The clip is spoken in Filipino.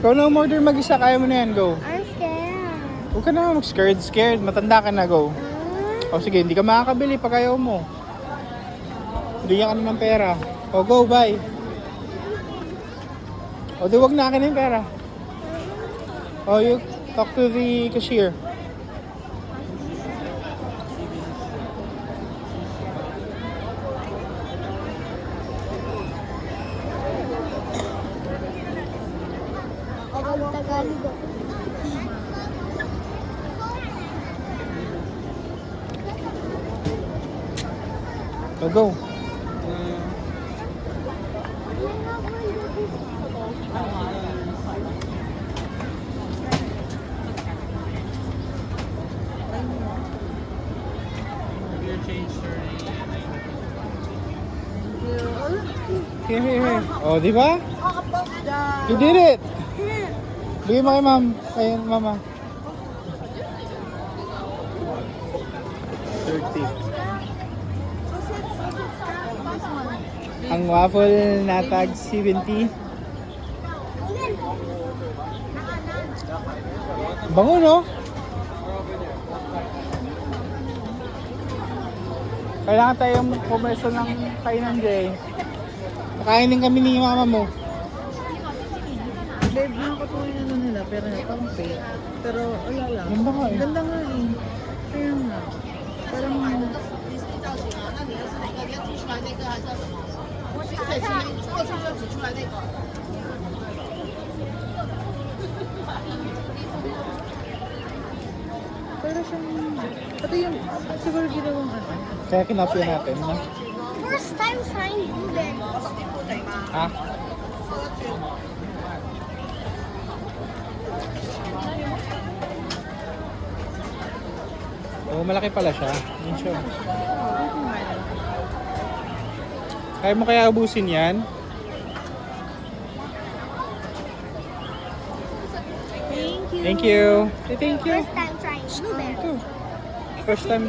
Ikaw na umorder mag-isa, kaya mo na yan, go. I'm scared. Huwag ka na mag-scared. Matanda ka na, go. O sige, hindi ka makakabili pag ayaw mo. Bigyan ka naman pera. O go, bye. O di wag na akin yung pera. O you talk to the cashier. Ang Tagalog ako. O go. Here. O, di ba? You did it! Bigay mo kay ma'am. Kay mama. 30. Ang waffle na tag 70. Bango, no? Kailangan tayong commercial ng kainan, Jay. Nakain din kami ni mama mo. Babe, nakakatuloy na nun nila, pero pang fake. Pero wala lang. Ganda nga eh. Ganda nga eh. Kaya nga. Parang pero siyang, pati yung siguro ginawang ano. Kaya kinapya natin, no? First time trying blueberries. Ha? Oh, malaki pala siya. Yun siya. Kaya mo kaya ubusin yan? Thank you. Thank you. Thank you. First time trying blueberries. First time